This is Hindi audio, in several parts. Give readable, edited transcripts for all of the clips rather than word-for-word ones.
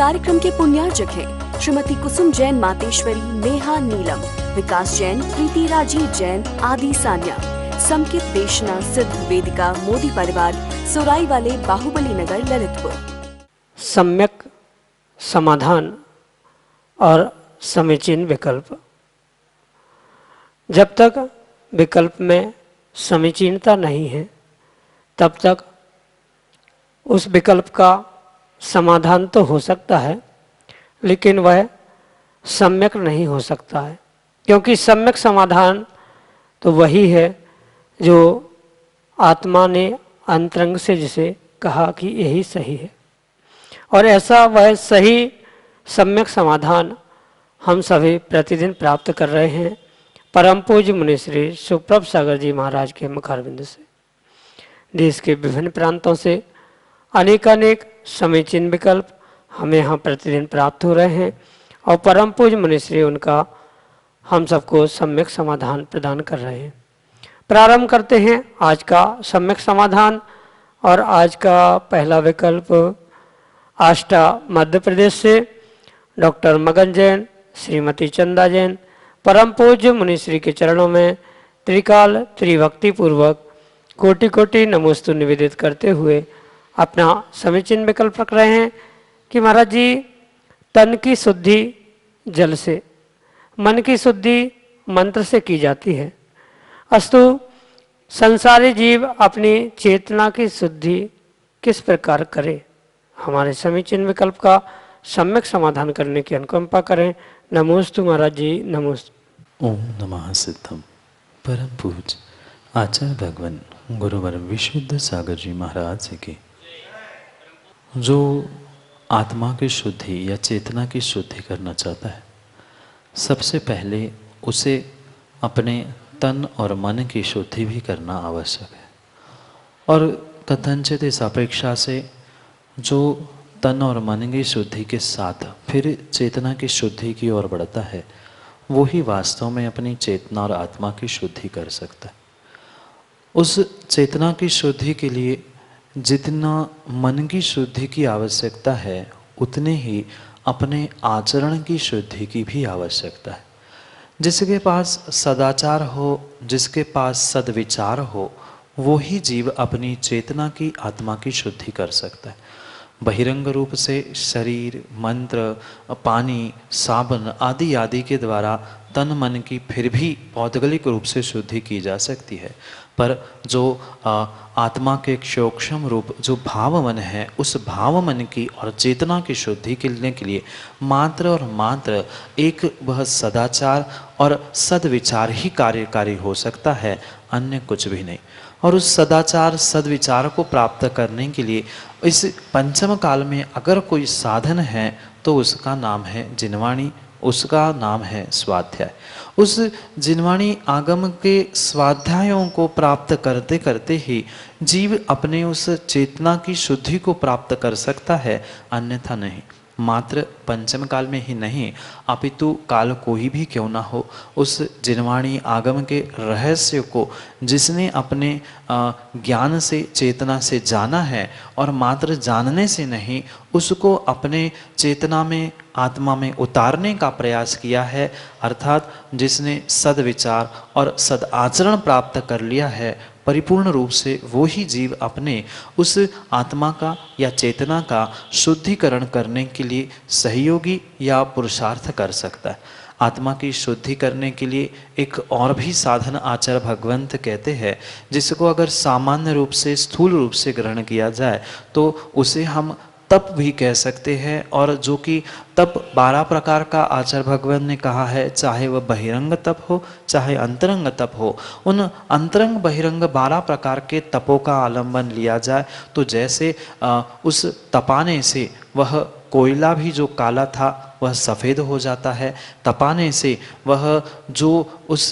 कार्यक्रम के पुण्यार्चक हैं श्रीमती कुसुम जैन मातेश्वरी, नेहा नीलम, विकास जैन, प्रीति राजीव जैन, आदि सान्या, समकित देशना सिद्ध वेदिका मोदी परिवार, सुराई वाले बाहुबली नगर ललितपुर। सम्यक समाधान और समीचीन विकल्प। जब तक विकल्प में समीचीनता नहीं है तब तक उस विकल्प का समाधान तो हो सकता है, लेकिन वह सम्यक नहीं हो सकता है, क्योंकि सम्यक समाधान तो वही है जो आत्मा ने अंतरंग से जिसे कहा कि यही सही है। और ऐसा वह सही सम्यक समाधान हम सभी प्रतिदिन प्राप्त कर रहे हैं परम पूज्य मुनि श्री सुप्रभ सागर जी महाराज के मुखारविंद से। देश के विभिन्न प्रांतों से अनेकानेक समीचीन विकल्प हमें यहाँ प्रतिदिन प्राप्त हो रहे हैं और परम पूज्य मुनि श्री उनका हम सबको सम्यक समाधान प्रदान कर रहे हैं। प्रारंभ करते हैं आज का सम्यक समाधान। और आज का पहला विकल्प आष्टा मध्य प्रदेश से डॉक्टर मगन जैन, श्रीमती चंदा जैन, परम पूज्य मुनि श्री के चरणों में त्रिकाल त्रिभक्ति पूर्वक कोटि कोटि नमोस्तु निवेदित करते हुए अपना समीचीन विकल्प रख रहे हैं कि महाराज जी, तन की शुद्धि जल से, मन की शुद्धि मंत्र से की जाती है, अस्तु संसारी जीव अपनी चेतना की शुद्धि किस प्रकार करे। हमारे समीचीन विकल्प का सम्यक समाधान करने की अनुकंपा करें। नमोस्तु महाराज जी, नमोस्तु। ओम नमः सिद्धम। परम पूज्य आचार्य भगवान गुरुवर विशुद्ध सागर जी महाराज जी की जो आत्मा की शुद्धि या चेतना की शुद्धि करना चाहता है, सबसे पहले उसे अपने तन और मन की शुद्धि भी करना आवश्यक है। और कथनचित इस अपेक्षा से जो तन और मन की शुद्धि के साथ फिर चेतना की शुद्धि की ओर बढ़ता है, वो ही वास्तव में अपनी चेतना और आत्मा की शुद्धि कर सकता है। उस चेतना की शुद्धि के लिए जितना मन की शुद्धि की आवश्यकता है, उतने ही अपने आचरण की शुद्धि की भी आवश्यकता है। जिसके पास सदाचार हो, जिसके पास सद्विचार हो, वो ही जीव अपनी चेतना की आत्मा की शुद्धि कर सकता है। बहिरंग रूप से शरीर, मंत्र, पानी, साबन आदि आदि के द्वारा तन मन की फिर भी पौद्गलिक रूप से शुद्धि की जा सकती है, पर जो आत्मा के सूक्ष्म रूप जो भाव मन है, उस भाव मन की और चेतना की शुद्धि करने के लिए मात्र और मात्र एक वह सदाचार और सद्विचार ही कार्यकारी हो सकता है, अन्य कुछ भी नहीं। और उस सदाचार सद्विचार को प्राप्त करने के लिए इस पंचम काल में अगर कोई साधन है तो उसका नाम है जिनवाणी, उसका नाम है स्वाध्याय। उस जिनवाणी आगम के स्वाध्यायों को प्राप्त करते करते ही जीव अपने उस चेतना की शुद्धि को प्राप्त कर सकता है, अन्यथा नहीं। मात्र पंचम काल में ही नहीं, अपितु काल कोई भी क्यों ना हो, उस जिनवाणी आगम के रहस्य को जिसने अपने ज्ञान से चेतना से जाना है और मात्र जानने से नहीं, उसको अपने चेतना में आत्मा में उतारने का प्रयास किया है, अर्थात जिसने सद्विचार और सदाचरण प्राप्त कर लिया है परिपूर्ण रूप से, वो ही जीव अपने उस आत्मा का या चेतना का शुद्धिकरण करने के लिए सहयोगी या पुरुषार्थ कर सकता है। आत्मा की शुद्धि करने के लिए एक और भी साधन आचार्य भगवंत कहते हैं, जिसको अगर सामान्य रूप से स्थूल रूप से ग्रहण किया जाए तो उसे हम तप भी कह सकते हैं। और जो कि तप 12 प्रकार का आचार्य भगवान ने कहा है, चाहे वह बहिरंग तप हो चाहे अंतरंग तप हो। उन अंतरंग बहिरंग 12 प्रकार के तपों का आलंबन लिया जाए तो जैसे उस तपाने से वह कोयला भी जो काला था वह सफ़ेद हो जाता है, तपाने से वह जो उस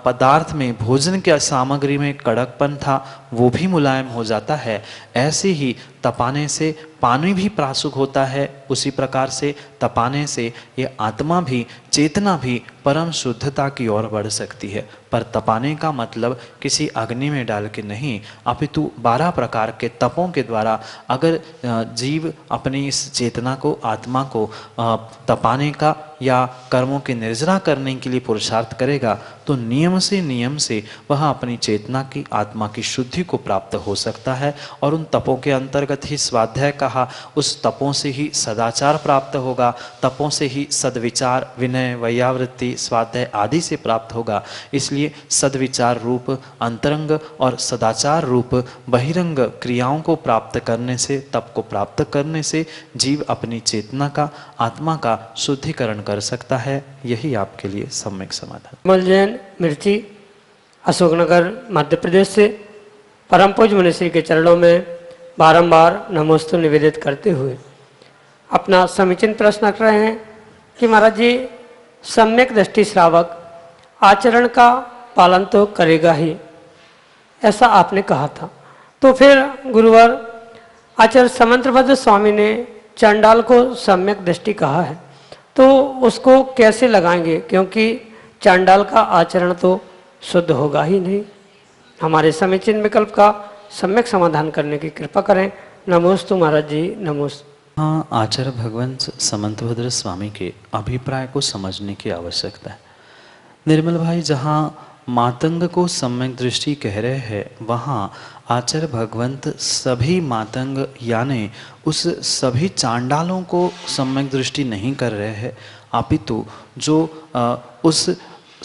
पदार्थ में भोजन के सामग्री में कड़कपन था वो भी मुलायम हो जाता है। ऐसे ही तपाने से पानी भी प्रासुक होता है, उसी प्रकार से तपाने से ये आत्मा भी, चेतना भी परम शुद्धता की ओर बढ़ सकती है। पर तपाने का मतलब किसी अग्नि में डाल के नहीं, अपितु 12 प्रकार के तपों के द्वारा अगर जीव अपनी इस चेतना को, आत्मा को तपाने का या कर्मों की निर्जरा करने के लिए पुरुषार्थ करेगा तो नियम से वह अपनी चेतना की, आत्मा की शुद्धि को प्राप्त हो सकता है। और उन तपों के अंतर्गत ही स्वाध्याय कहा, उस तपों से ही सदाचार प्राप्त होगा, तपों से ही सद्विचार, विनय, वैयावृत्ति, स्वाध्याय आदि से प्राप्त होगा। इसलिए सद्विचार रूप अंतरंग और सदाचार रूप बहिरंग क्रियाओं को प्राप्त करने से, तप को प्राप्त करने से जीव अपनी चेतना का, आत्मा का शुद्धिकरण कर सकता है। यही आपके लिए सम्यक समाधान। कमल जैन, मिर्ची, अशोकनगर, मध्य प्रदेश से परम पूज्य मुनिश्री के चरणों में बारंबार नमोस्तु निवेदित करते हुए अपना समीचीन प्रश्न रख रहे हैं कि महाराज जी, सम्यक दृष्टि श्रावक आचरण का पालन तो करेगा ही, ऐसा आपने कहा था। तो फिर गुरुवर आचार्य समंतभद्र स्वामी ने चंडाल को सम्यक दृष्टि कहा है, तो उसको कैसे लगाएंगे? क्योंकि चंडाल का आचरण तो शुद्ध होगा ही नहीं। हमारे समीचीन विकल्प का सम्यक समाधान करने की कृपा करें। नमोस्तु महाराज जी, नमोस्तु। हाँ, आचार्य भगवंत समंतभद्र स्वामी के अभिप्राय को समझने की आवश्यकता है। निर्मल भाई, जहाँ मातंग को सम्यक दृष्टि कह रहे हैं, वहाँ आचार्य भगवंत सभी मातंग यानी उस सभी चांडालों को सम्यक दृष्टि नहीं कर रहे हैं, अपितु जो उस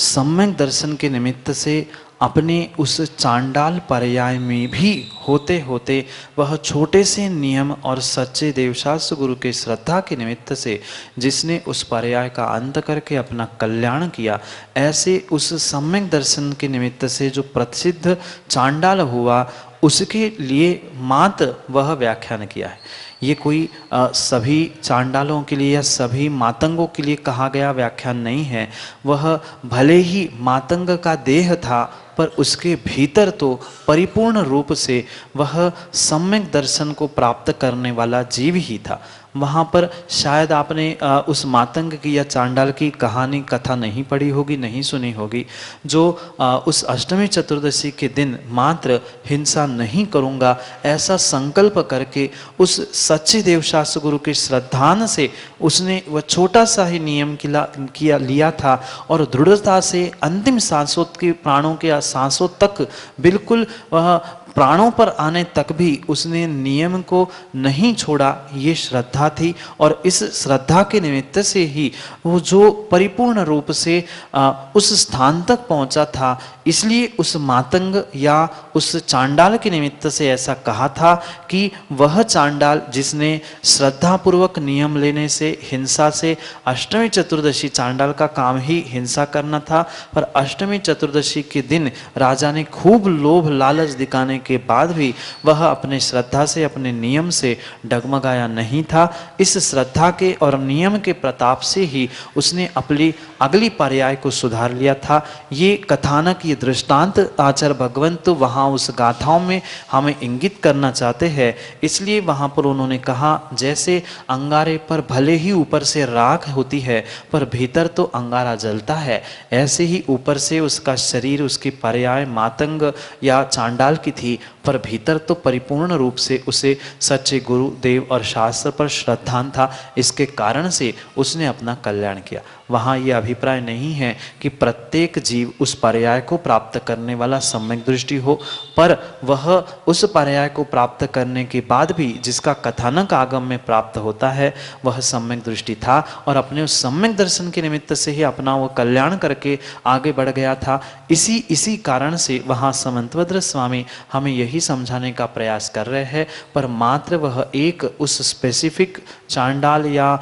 सम्यक दर्शन के निमित्त से अपने उस चांडाल पर्याय में भी होते होते वह छोटे से नियम और सच्चे देवशास्त्र गुरु के श्रद्धा के निमित्त से जिसने उस पर्याय का अंत करके अपना कल्याण किया, ऐसे उस सम्यक दर्शन के निमित्त से जो प्रसिद्ध चांडाल हुआ, उसके लिए मात्र वह व्याख्यान किया है। ये कोई सभी चांडालों के लिए या सभी मातंगों के लिए कहा गया व्याख्यान नहीं है। वह भले ही मातंग का देह था, पर उसके भीतर तो परिपूर्ण रूप से वह सम्यक दर्शन को प्राप्त करने वाला जीव ही था। वहाँ पर शायद आपने उस मातंग की या चांडाल की कहानी, कथा नहीं पढ़ी होगी, नहीं सुनी होगी, जो उस अष्टमी चतुर्दशी के दिन मात्र हिंसा नहीं करूँगा ऐसा संकल्प करके उस सच्चे देवशास्त्र गुरु के श्रद्धान से उसने वह छोटा सा ही नियम लिया था और दृढ़ता से अंतिम सांसों के, प्राणों के सांसों तक, बिल्कुल वह प्राणों पर आने तक भी उसने नियम को नहीं छोड़ा। ये श्रद्धा थी और इस श्रद्धा के निमित्त से ही वो जो परिपूर्ण रूप से उस स्थान तक पहुंचा था। इसलिए उस मातंग या उस चांडाल के निमित्त से ऐसा कहा था कि वह चांडाल जिसने श्रद्धापूर्वक नियम लेने से, हिंसा से, अष्टमी चतुर्दशी, चांडाल का काम ही हिंसा करना था, पर अष्टमी चतुर्दशी के दिन राजा ने खूब लोभ लालच दिखाने के बाद भी वह अपने श्रद्धा से, अपने नियम से डगमगाया नहीं था। इस श्रद्धा के और नियम के प्रताप से ही उसने अपनी अगली पर्याय को सुधार लिया था। ये कथानक, ये दृष्टांत आचार्य भगवंत वहाँ उस गाथाओं में हमें इंगित करना चाहते हैं। इसलिए वहाँ पर उन्होंने कहा, जैसे अंगारे पर भले ही ऊपर से राख होती है पर भीतर तो अंगारा जलता है, ऐसे ही ऊपर से उसका शरीर, उसकी पर्याय मातंग या चांडाल की थी, पर भीतर तो परिपूर्ण रूप से उसे सच्चे गुरु देव और शास्त्र पर श्रद्धान था। इसके कारण से उसने अपना कल्याण किया। वहाँ ये अभिप्राय नहीं है कि प्रत्येक जीव उस पर्याय को प्राप्त करने वाला सम्यक दृष्टि हो, पर वह उस पर्याय को प्राप्त करने के बाद भी जिसका कथानक आगम में प्राप्त होता है वह सम्यक दृष्टि था और अपने उस सम्यक दर्शन के निमित्त से ही अपना वो कल्याण करके आगे बढ़ गया था। इसी कारण से वहाँ समंतभद्र स्वामी हमें यही समझाने का प्रयास कर रहे हैं, पर मात्र वह एक उस स्पेसिफिक चांडाल या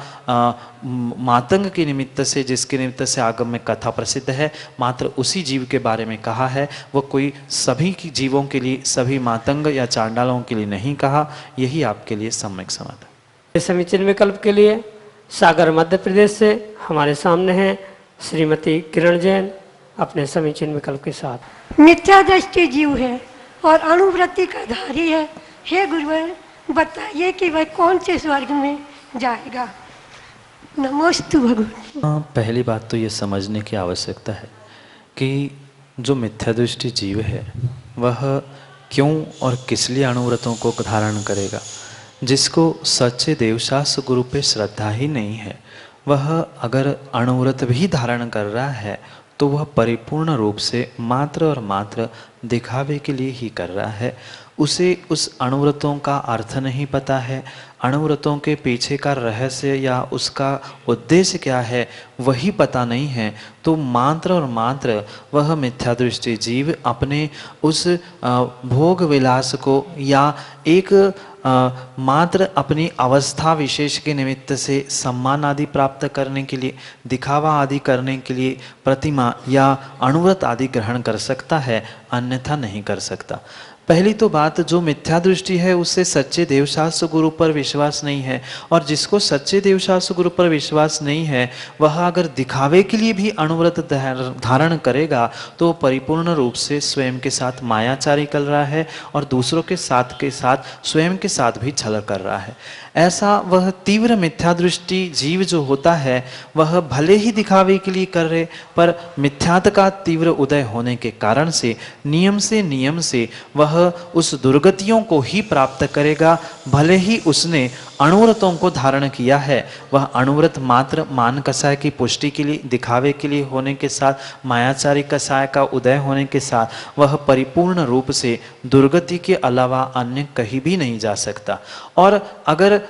मातंग के निमित्त से, जिसके निमित्त से आगम में कथा प्रसिद्ध है, मात्र उसी जीव के बारे में कहा है। वह कोई सभी की जीवों के लिए, सभी मातंग या चांडालों के लिए नहीं कहा। यही आपके लिए सम्यक समाधान। समीचीन विकल्प के लिए सागर मध्य प्रदेश से हमारे सामने हैं श्रीमती किरण जैन अपने समीचीन विकल्प के साथ। मिथ्या दृष्टि जीव है और अनुवृत्ति का धारी है। हे गुरुवर, बताइए कि वह कौन से स्वर्ग में जाएगा। नमोस्तु भगवान। पहली बात तो ये समझने की आवश्यकता है कि जो मिथ्या दृष्टि जीव है वह क्यों और किस लिए अणुव्रतों को धारण करेगा। जिसको सच्चे देवशास्त्र गुरु पे श्रद्धा ही नहीं है, वह अगर अणुव्रत भी धारण कर रहा है तो वह परिपूर्ण रूप से मात्र और मात्र दिखावे के लिए ही कर रहा है। उसे उस अणुव्रतों का अर्थ नहीं पता है, अणुव्रतों के पीछे का रहस्य या उसका उद्देश्य क्या है वही पता नहीं है। तो मात्र और मात्र वह मिथ्या दृष्टि जीव अपने उस भोग विलास को या एक मात्र अपनी अवस्था विशेष के निमित्त से सम्मान आदि प्राप्त करने के लिए, दिखावा आदि करने के लिए प्रतिमा या अणुव्रत आदि ग्रहण कर सकता है, अन्यथा नहीं कर सकता। पहली तो बात, जो मिथ्या दृष्टि है उससे सच्चे देवशास्त्र गुरु पर विश्वास नहीं है, और जिसको सच्चे देवशास्त्र गुरु पर विश्वास नहीं है वह अगर दिखावे के लिए भी अणुव्रत धारण करेगा तो परिपूर्ण रूप से स्वयं के साथ मायाचारी कर रहा है और दूसरों के साथ स्वयं के साथ भी छल कर रहा है। ऐसा वह तीव्र मिथ्या दृष्टि जीव जो होता है वह भले ही दिखावे के लिए कर रहे, पर मिथ्यात का तीव्र उदय होने के कारण से नियम से वह उस दुर्गतियों को ही प्राप्त करेगा। भले ही उसने अणुव्रतों को धारण किया है, वह अणुव्रत मात्र मान कसाय की पुष्टि के लिए, दिखावे के लिए होने के साथ, मायाचारी कसाय का उदय होने के साथ वह परिपूर्ण रूप से दुर्गति के अलावा अन्य कहीं भी नहीं जा सकता। और अगर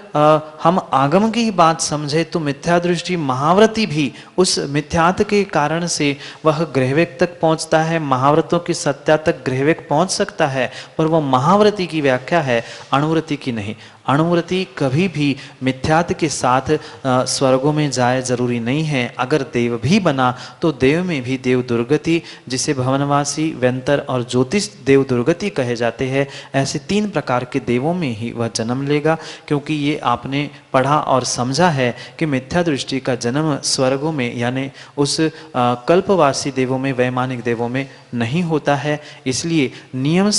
हम आगम की बात समझे तो मिथ्या दृष्टि महाव्रती भी उस मिथ्यात के कारण से वह ग्रहवेग तक पहुंचता है, महाव्रतों की सत्या तक ग्रहवेग पहुंच सकता है, पर वह महाव्रती की व्याख्या है, अणुव्रती की नहीं। अणुव्रती कभी भी मिथ्यात के साथ स्वर्गों में जाए जरूरी नहीं है। अगर देव भी बना तो देव में भी देव दुर्गति, जिसे भवनवासी, व्यंतर और ज्योतिष देव दुर्गति कहे जाते हैं, ऐसे 3 प्रकार के देवों में ही वह जन्म लेगा। क्योंकि ये आपने पढ़ा और समझा है कि मिथ्या दृष्टि का जन्म स्वर्गों में यानी उस कल्पवासी देवों में, वैमानिक देवों में नहीं होता है। इसलिए नियम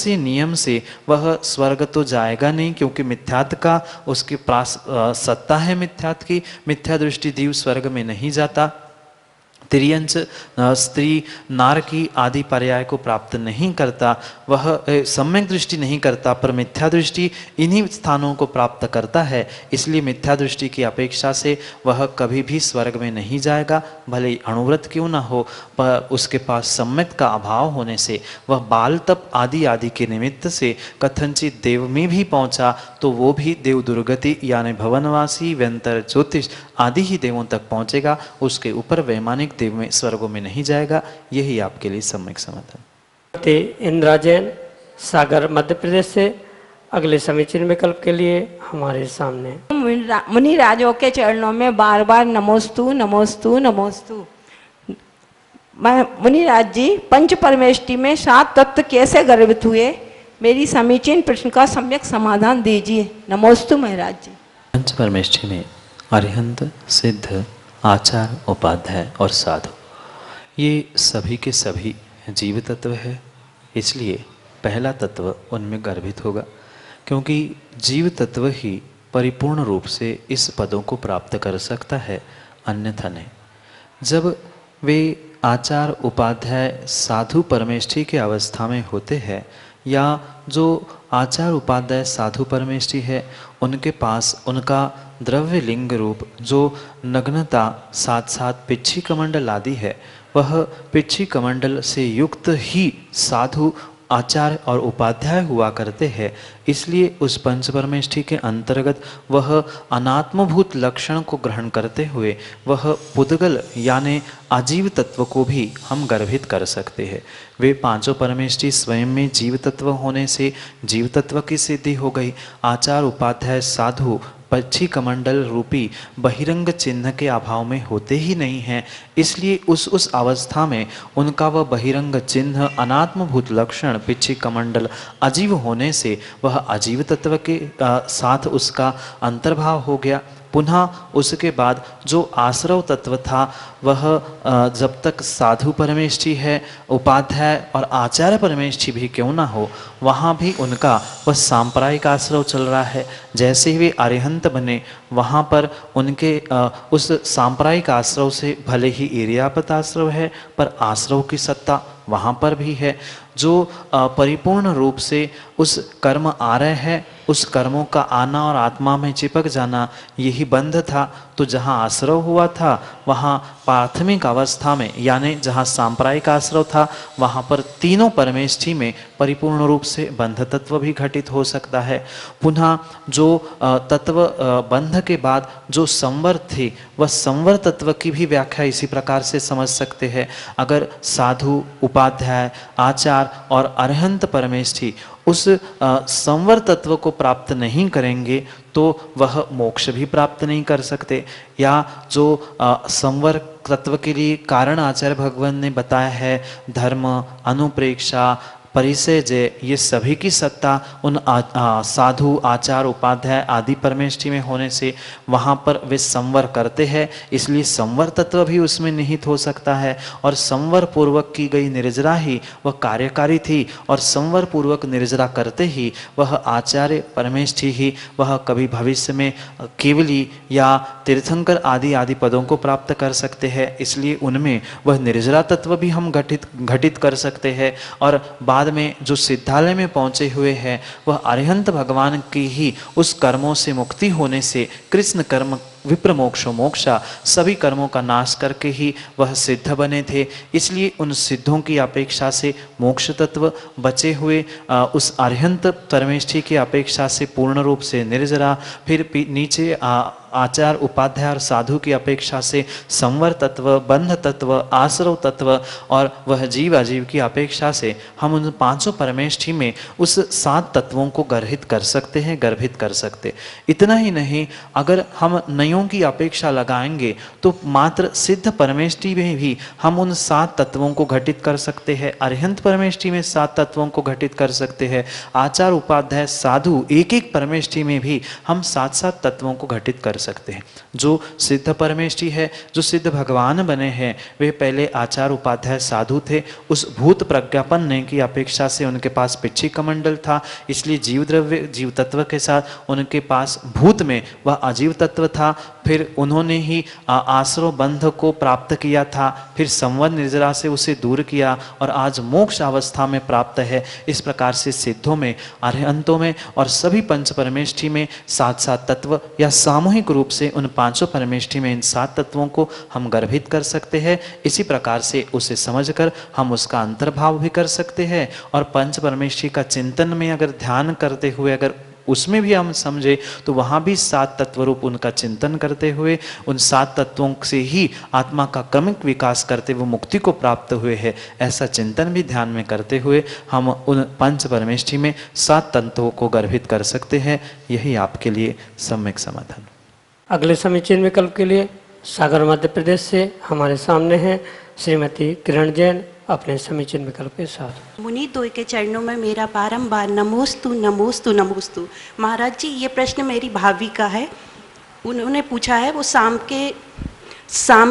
से वह स्वर्ग तो जाएगा नहीं, क्योंकि मिथ्यात का उसके पास सत्ता है मिथ्यात की। मिथ्या दृष्टि जीव स्वर्ग में नहीं जाता, तिर्यंच स्त्री नार की आदि पर्याय को प्राप्त नहीं करता, वह सम्यक दृष्टि नहीं करता, पर मिथ्या दृष्टि इन्हीं स्थानों को प्राप्त करता है। इसलिए मिथ्या दृष्टि की अपेक्षा से वह कभी भी स्वर्ग में नहीं जाएगा, भले ही अणुव्रत क्यों न हो, पर उसके पास सम्यक का अभाव होने से वह बाल तप आदि के निमित्त से कथनचित देव में भी पहुंचा तो वो भी देव दुर्गति यानी भवनवासी, व्यंतर, ज्योतिष आदि ही देवों तक पहुंचेगा, उसके ऊपर वैमानिक देव में, स्वर्गों में नहीं जाएगा। यही आपके लिए सम्यक समाधान। इंदिरा जैन, सागर, मध्य प्रदेश से अगले समीचीन विकल्प के लिए हमारे सामने। मुनि राजों के चरणों में बार बार नमोस्तु नमोस्तु नमोस्तु। मुनिराज जी, पंच परमेष्टि में 7 तत्व कैसे गर्भित हुए? मेरी समीचीन प्रश्न का सम्यक समाधान दीजिए। नमोस्तु महाराज जी। पंच परमेष्टि में अरिहंत, सिद्ध, आचार, उपाध्याय और साधु, ये सभी के सभी जीव तत्व है। इसलिए पहला तत्व उनमें गर्भित होगा, क्योंकि जीव तत्व ही परिपूर्ण रूप से इस पदों को प्राप्त कर सकता है, अन्यथा नहीं। जब वे आचार, उपाध्याय, साधु परमेष्टि के अवस्था में होते हैं, या जो आचार, उपाध्याय, साधु परमेष्टि है, उनके पास उनका द्रव्य लिंग रूप जो नग्नता साथ साथ पिच्छी कमंडल आदि है, वह पिच्छी कमंडल से युक्त ही साधु, आचार्य और उपाध्याय हुआ करते हैं। इसलिए उस पंच परमेष्टि के अंतर्गत वह अनात्मभूत लक्षण को ग्रहण करते हुए वह पुद्गल यानी अजीव तत्व को भी हम गर्भित कर सकते हैं। वे पांचों परमेष्टि स्वयं में जीव तत्व होने से जीव तत्व की सिद्धि हो गई। आचार, उपाध्याय, साधु पक्षी कमंडल रूपी बहिरंग चिन्ह के अभाव में होते ही नहीं हैं। इसलिए उस अवस्था में उनका वह बहिरंग चिन्ह, अनात्मभूत लक्षण, पिच्छी कमंडल अजीव होने से वह अजीव तत्व के साथ उसका अंतर्भाव हो गया। पुनः उसके बाद जो आश्रव तत्व था वह जब तक साधु परमेष्ठी है, उपाध्याय और आचार्य परमेष्ठी भी क्यों ना हो, वहाँ भी उनका वह सांप्रदायिक आश्रव चल रहा है। जैसे ही वे अरिहंत बने वहाँ पर उनके उस सांप्रदायिक आश्रव से भले ही एरियापत आश्रव है पर आश्रव की सत्ता वहाँ पर भी है। जो परिपूर्ण रूप से उस कर्म आ रहे हैं, उस कर्मों का आना और आत्मा में चिपक जाना यही बंध था। तो जहाँ आश्रव हुआ था वहाँ प्राथमिक अवस्था में यानी जहाँ सांप्रदायिक आश्रव था वहाँ पर तीनों परमेष्ठी में परिपूर्ण रूप से बंध तत्व भी घटित हो सकता है। पुनः जो तत्व बंध के बाद जो संवर थे वह संवर तत्व की भी व्याख्या इसी प्रकार से समझ सकते हैं। अगर साधु, उपाध्याय, आचार्य और अरहंत परमेष्ठी उस संवर तत्व को प्राप्त नहीं करेंगे तो वह मोक्ष भी प्राप्त नहीं कर सकते। या जो संवर तत्व के लिए कारण आचार्य भगवान ने बताया है, धर्म, अनुप्रेक्षा, परिचय जय, ये सभी की सत्ता उन साधु, आचार, उपाध्याय आदि परमेष्ठी में होने से वहाँ पर वे संवर करते हैं, इसलिए संवर तत्व भी उसमें निहित हो सकता है। और संवर पूर्वक की गई निर्जरा ही वह कार्यकारी थी और संवर पूर्वक निर्जरा करते ही वह आचार्य परमेष्ठी ही वह कभी भविष्य में केवली या तीर्थंकर आदि आदि पदों को प्राप्त कर सकते हैं। इसलिए उनमें वह निर्जरा तत्व भी हम घटित कर सकते हैं। और बाद में जो सिद्धालय में पहुंचे हुए हैं वह अरिहंत भगवान की ही उस कर्मों से मुक्ति होने से कृष्ण कर्म विप्र मोक्षो मोक्षा सभी कर्मों का नाश करके ही वह सिद्ध बने थे। इसलिए उन सिद्धों की अपेक्षा से मोक्ष तत्व बचे हुए उस अरिहंत परमेष्ठी की अपेक्षा से पूर्ण रूप से निर्जरा, फिर नीचे आचार, उपाध्याय और साधु की अपेक्षा से संवर तत्व, बंध तत्व, आश्रव तत्व और वह जीव अजीव की अपेक्षा से हम उन पांचों परमेष्ठी में उस 7 तत्वों को गर्भित कर सकते हैं, गर्भित कर सकते। इतना ही नहीं, अगर हम नयों की अपेक्षा लगाएंगे तो मात्र सिद्ध परमेष्ठी में भी हम उन 7 तत्वों को घटित कर सकते हैं। अरिहंत परमेष्ठी में 7 तत्वों को घटित कर सकते हैं। आचार, उपाध्याय, साधु एक एक परमेष्ठी में भी हम 7-7 तत्वों को घटित कर सकते हैं। जो सिद्ध परमेष्ठी है, जो सिद्ध भगवान बने हैं, वे पहले आचार, उपाध्याय, साधु थे। उस भूत प्रज्ञापन ने की अपेक्षा से उनके पास पिच्छी कमंडल था, इसलिए जीव द्रव्य, जीव तत्व के साथ उनके पास भूत में वह अजीव तत्व था। फिर उन्होंने ही आश्रव बंध को प्राप्त किया था, फिर संवर निर्जरा से उसे दूर किया और आज मोक्ष अवस्था में प्राप्त है। इस प्रकार से सिद्धों में, अरिहंतों में और सभी पंच परमेष्ठी में 7-7 तत्व या सामूहिक रूप से उन पांचों परमेष्ठी में इन 7 तत्वों को हम गर्भित कर सकते हैं। इसी प्रकार से उसे समझकर हम उसका अंतर्भाव भी कर सकते हैं। और पंच परमेष्ठी का चिंतन में अगर ध्यान करते हुए अगर उसमें भी हम समझे तो वहाँ भी 7 तत्व रूप उनका चिंतन करते हुए उन 7 तत्वों से ही आत्मा का क्रमिक विकास करते हुए मुक्ति को प्राप्त हुए हैं। ऐसा चिंतन भी ध्यान में करते हुए हम उन पंच परमेष्ठी में 7 तत्वों को गर्भित कर सकते हैं। यही आपके लिए सम्यक समाधान। अगले समीचीन विकल्प के लिए सागर मध्य प्रदेश से हमारे सामने हैं श्रीमती किरण जैन अपने समीचीन विकल्प के साथ। मुनि द्वय के चरणों में मेरा बारंबार नमोस्तु नमोस्तु नमोस्तु। महाराज जी, ये प्रश्न मेरी भाभी का है। उन्होंने पूछा है, वो शाम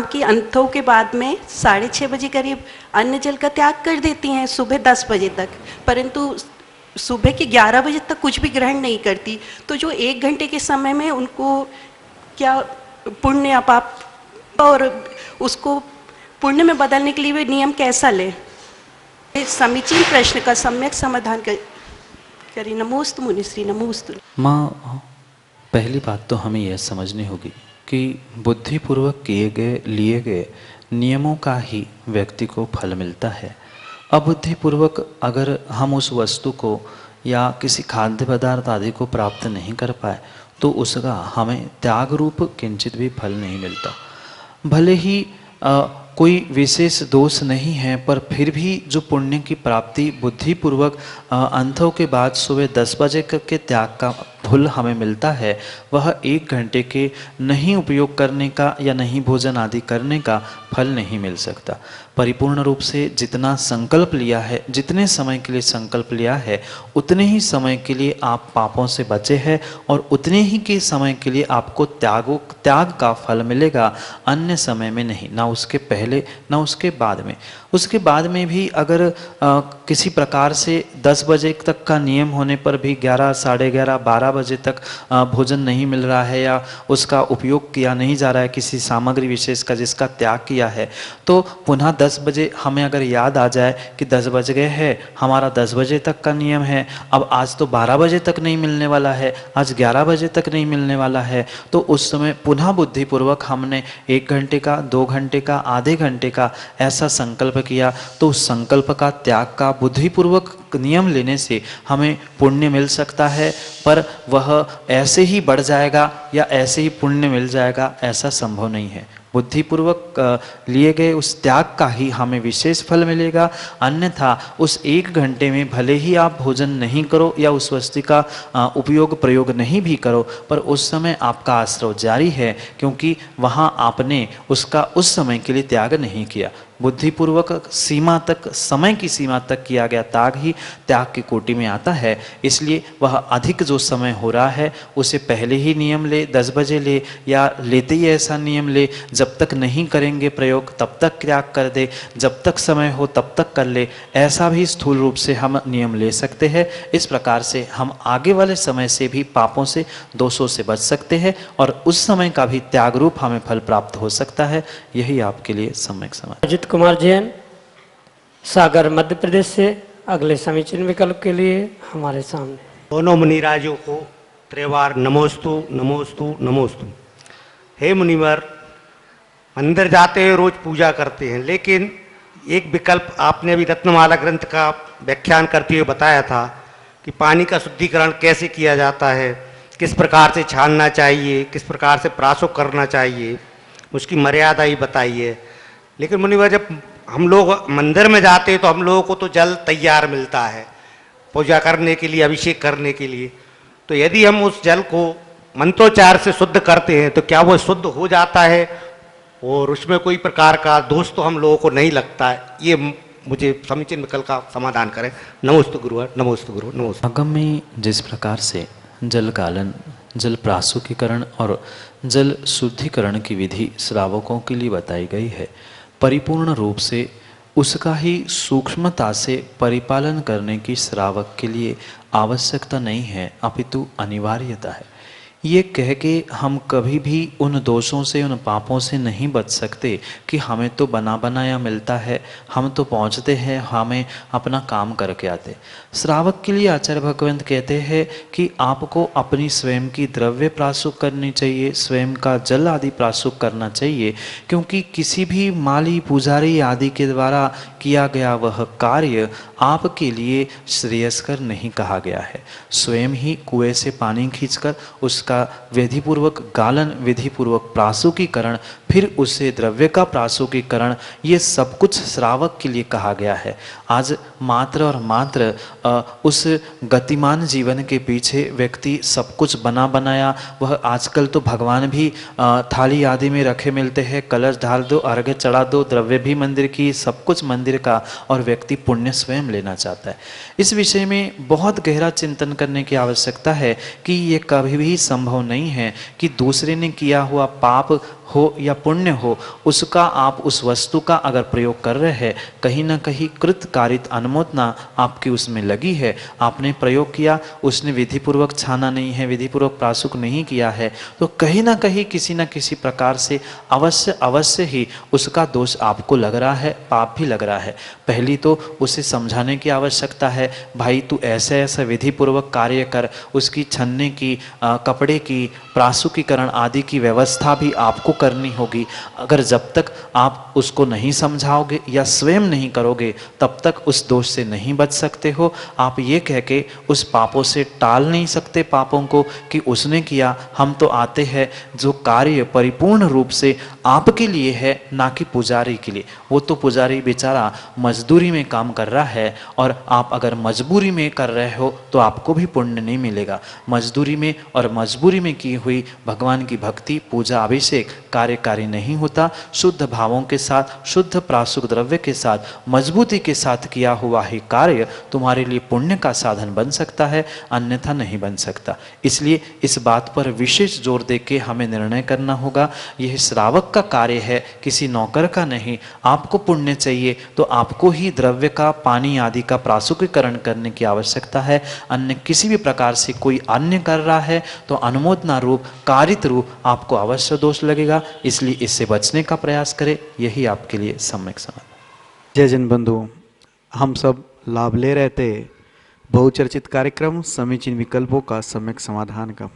के अंतों के बाद में 6:30 बजे करीब अन्न जल का त्याग कर देती हैं सुबह 10 बजे तक, परंतु सुबह के 11 बजे तक कुछ भी ग्रहण नहीं करती। तो जो 1 घंटे के समय में उनको क्या पुण्य या पाप, और उसको पुण्य में बदलने के लिए वे नियम कैसा ले? समीचीन प्रश्न का सम्यक समाधान करें। नमोस्तु मुनिश्री, नमोस्तु। माँ, पहली बात तो हमें यह समझनी होगी कि बुद्धिपूर्वक लिए गए नियमों का ही व्यक्ति को फल मिलता है। अबुद्धिपूर्वक अगर हम उस वस्तु को या किसी खाद्य पदार्थ आदि को प्राप्त नहीं कर पाए तो उसका हमें त्याग रूप किंचित भी फल नहीं मिलता। भले ही कोई विशेष दोष नहीं है, पर फिर भी जो पुण्य की प्राप्ति बुद्धिपूर्वक अंतों के बाद सुबह 10 बजे के त्याग का फल हमें मिलता है वह 1 घंटे के नहीं उपयोग करने का या नहीं भोजन आदि करने का फल नहीं मिल सकता। परिपूर्ण रूप से जितना संकल्प लिया है, जितने समय के लिए संकल्प लिया है, उतने ही समय के लिए आप पापों से बचे हैं और उतने ही के समय के लिए आपको त्याग का फल मिलेगा, अन्य समय में नहीं, ना उसके पहले ना उसके बाद में। उसके बाद में भी अगर किसी प्रकार से 10 बजे तक का नियम होने पर भी 11, साढ़े 11, 12 बजे तक भोजन नहीं मिल रहा है या उसका उपयोग किया नहीं जा रहा है किसी सामग्री विशेष का जिसका त्याग किया है, तो पुनः 10 बजे हमें अगर याद आ जाए कि 10 बज गए हैं, हमारा 10 बजे तक का नियम है, अब आज तो 12 बजे तक नहीं मिलने वाला है, आज 11 बजे तक नहीं मिलने वाला है, तो उस समय पुनः बुद्धिपूर्वक हमने 1 घंटे का, 2 घंटे का, आधे घंटे का ऐसा संकल्प किया, तो उस संकल्प का त्याग का बुद्धिपूर्वक नियम लेने से हमें पुण्य मिल सकता है, पर वह ऐसे ही बढ़ जाएगा या ऐसे ही पुण्य मिल जाएगा ऐसा संभव नहीं है। बुद्धिपूर्वक लिए गए उस त्याग का ही हमें विशेष फल मिलेगा, अन्यथा उस 1 घंटे में भले ही आप भोजन नहीं करो या उस वस्तु का उपयोग प्रयोग नहीं भी करो, पर उस समय आपका आश्रव जारी है, क्योंकि वहाँ आपने उसका उस समय के लिए त्याग नहीं किया। बुद्धिपूर्वक सीमा तक, समय की सीमा तक किया गया त्याग ही त्याग की कोटि में आता है। इसलिए वह अधिक जो समय हो रहा है उसे पहले ही नियम ले, 10 बजे ले, या लेते ही ऐसा नियम ले जब तक नहीं करेंगे प्रयोग तब तक त्याग कर दे, जब तक समय हो तब तक कर ले, ऐसा भी स्थूल रूप से हम नियम ले सकते हैं। इस प्रकार से हम आगे वाले समय से भी पापों से, दोषों से बच सकते हैं और उस समय का भी त्याग रूप हमें फल प्राप्त हो सकता है। यही आपके लिए सम्यक समाज। अजित कुमार जैन, सागर मध्य प्रदेश से अगले समीचीन विकल्प के लिए हमारे सामने। दोनों मुनिराजों को त्रिवार नमोस्तु नमोस्तु नमोस्तु। हे मुनिवर, मंदिर जाते हैं, रोज पूजा करते हैं, लेकिन एक विकल्प आपने अभी रत्नमाला ग्रंथ का व्याख्यान करते हुए बताया था कि पानी का शुद्धिकरण कैसे किया जाता है, किस प्रकार से छानना चाहिए, किस प्रकार से प्राशुक करना चाहिए, उसकी मर्यादा ही बताइए। लेकिन मुनिवर, जब हम लोग मंदिर में जाते हैं तो हम लोगों को तो जल तैयार मिलता है पूजा करने के लिए, अभिषेक करने के लिए, तो यदि हम उस जल को मंत्रोच्चार से शुद्ध करते हैं तो क्या वो शुद्ध हो जाता है और उसमें कोई प्रकार का दोष तो हम लोगों को नहीं लगता है? ये मुझे समीचीन विकल्प का समाधान करें। नमोस्तु गुरुवर, नमोस्तु गुरु, नमोस्तु। आगम में जिस प्रकार से जल कालन, जल प्राशुकीकरण और जल शुद्धिकरण की विधि श्रावकों के लिए बताई गई है, परिपूर्ण रूप से उसका ही सूक्ष्मता से परिपालन करने की श्रावक के लिए आवश्यकता नहीं है, अपितु अनिवार्यता है। ये कह के हम कभी भी उन दोषों से, उन पापों से नहीं बच सकते कि हमें तो बना बनाया मिलता है, हम तो पहुँचते हैं, हमें अपना काम करके आते। श्रावक के लिए आचार्य भगवंत कहते हैं कि आपको अपनी स्वयं की द्रव्य प्राशुक करनी चाहिए, स्वयं का जल आदि प्राशुक करना चाहिए, क्योंकि किसी भी माली पुजारी आदि के द्वारा किया गया वह कार्य आपके लिए श्रेयस्कर नहीं कहा गया है। स्वयं ही कुएं से पानी खींचकर उसका विधिपूर्वक गालन, विधिपूर्वक प्राशुकीकरण, फिर उसे द्रव्य का प्राशुकीकरण, ये सब कुछ श्रावक के लिए कहा गया है। आज मात्र और मात्र उस गतिमान जीवन के पीछे व्यक्ति सब कुछ बना बनाया, वह आजकल तो भगवान भी थाली आदि में रखे मिलते हैं, कलश डाल दो, अर्घ्य चढ़ा दो, द्रव्य भी मंदिर की, सब कुछ मंदिर का, और व्यक्ति पुण्य स्वयं लेना चाहता है। इस विषय में बहुत गहरा चिंतन करने की आवश्यकता है कि ये कभी भी संभव नहीं है कि दूसरे ने किया हुआ पाप हो या पुण्य हो, उसका आप उस वस्तु का अगर प्रयोग कर रहे हैं, कहीं ना कहीं कृत कारित अनुमोदना आपकी उसमें लगी है, आपने प्रयोग किया, उसने विधिपूर्वक छाना नहीं है, विधिपूर्वक प्राशुक नहीं किया है, तो कहीं ना कहीं किसी न किसी प्रकार से अवश्य ही उसका दोष आपको लग रहा है, पाप भी लग रहा है। पहली तो उसे समझाने की आवश्यकता है, भाई तू ऐसे ऐसा विधिपूर्वक कार्य कर, उसकी छन्ने की, कपड़े की, प्राशुकीकरण आदि की व्यवस्था भी आपको करनी होगी। अगर जब तक आप उसको नहीं समझाओगे या स्वयं नहीं करोगे तब तक उस दोष से नहीं बच सकते हो। आप ये कह के उस पापों से टाल नहीं सकते पापों को कि उसने किया, हम तो आते हैं जो कार्य परिपूर्ण रूप से आपके लिए है, ना कि पुजारी के लिए। वो तो पुजारी बेचारा मजदूरी में काम कर रहा है, और आप अगर मजबूरी में कर रहे हो तो आपको भी पुण्य नहीं मिलेगा। मजदूरी में और मजबूरी में की हुई भगवान की भक्ति, पूजा, अभिषेक कार्यकारी नहीं होता। शुद्ध भावों के साथ, शुद्ध प्रासुक द्रव्य के साथ, मजबूती के साथ किया हुआ ही कार्य तुम्हारे लिए पुण्य का साधन बन सकता है, अन्यथा नहीं बन सकता। इसलिए इस बात पर विशेष जोर देके हमें निर्णय करना होगा। यह श्रावक का कार्य है, किसी नौकर का नहीं। आपको पुण्य चाहिए तो आपको ही द्रव्य का, पानी आदि का प्रासुकीकरण करने की आवश्यकता है। अन्य किसी भी प्रकार से कोई अन्य कर रहा है तो अनुमोदना रूप, कारित रूप आपको अवश्य दोष लगेगा। इसलिए इससे बचने का प्रयास करें, यही आपके लिए सम्यक समाधान। जय जन बंधु, हम सब लाभ ले रहे थे बहुचर्चित कार्यक्रम समीचीन विकल्पों का सम्यक समाधान का।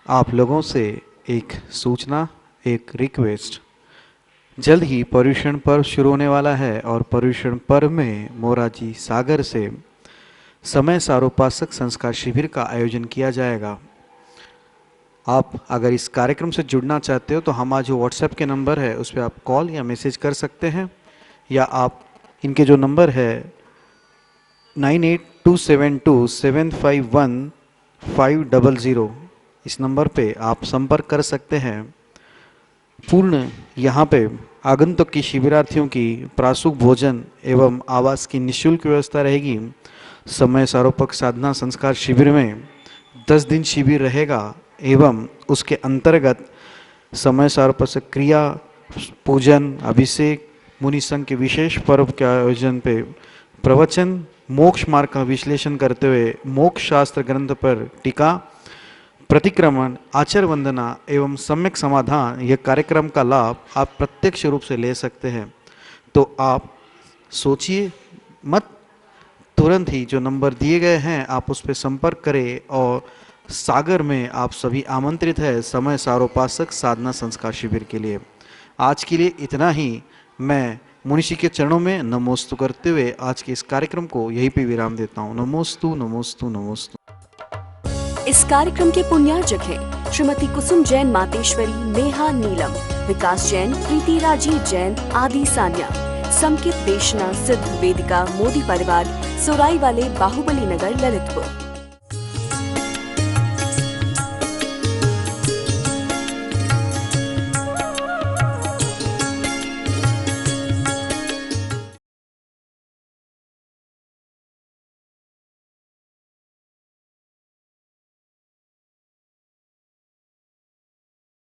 आप लोगों से एक सूचना, एक रिक्वेस्ट, जल्द ही पर्युषण पर्व शुरू होने वाला है और पर्युषण पर्व में मोरारजी सागर से समय सारोपासक संस्कार शिविर का आयोजन किया जाएगा। आप अगर इस कार्यक्रम से जुड़ना चाहते हो तो हमारा जो व्हाट्सएप के नंबर है उस पर आप कॉल या मैसेज कर सकते हैं, या आप इनके जो नंबर है 98272751 इस नंबर पे आप संपर्क कर सकते हैं। पूर्ण यहाँ पे आगंतुक की शिविरार्थियों की प्रासुक भोजन एवं आवास की निःशुल्क व्यवस्था रहेगी। समय सारोपक साधना संस्कार शिविर में 10 दिन शिविर रहेगा एवं उसके अंतर्गत समय सारोपक क्रिया, पूजन, अभिषेक, मुनि संघ के विशेष पर्व के आयोजन पे प्रवचन, मोक्ष मार्ग का विश्लेषण करते हुए मोक्ष शास्त्र ग्रंथ पर टीका, प्रतिक्रमण, आचार वंदना एवं सम्यक समाधान, यह कार्यक्रम का लाभ आप प्रत्यक्ष रूप से ले सकते हैं। तो आप सोचिए मत, तुरंत ही जो नंबर दिए गए हैं आप उस पर संपर्क करें। और सागर में आप सभी आमंत्रित है समय सारोपासक साधना संस्कार शिविर के लिए। आज के लिए इतना ही। मैं मुनिषी के चरणों में नमोस्तु करते हुए आज के इस कार्यक्रम को यहीं पे विराम देता हूँ। नमोस्तु नमोस्तु नमोस्तु। इस कार्यक्रम के पुण्यार्जक हैं श्रीमती कुसुम जैन मातेश्वरी, नेहा नीलम, विकास जैन, प्रीति राजीव जैन, आदि सान्या, समकित देशना सिद्ध वेदिका मोदी परिवार, सोराई वाले, बाहुबली नगर, ललितपुर।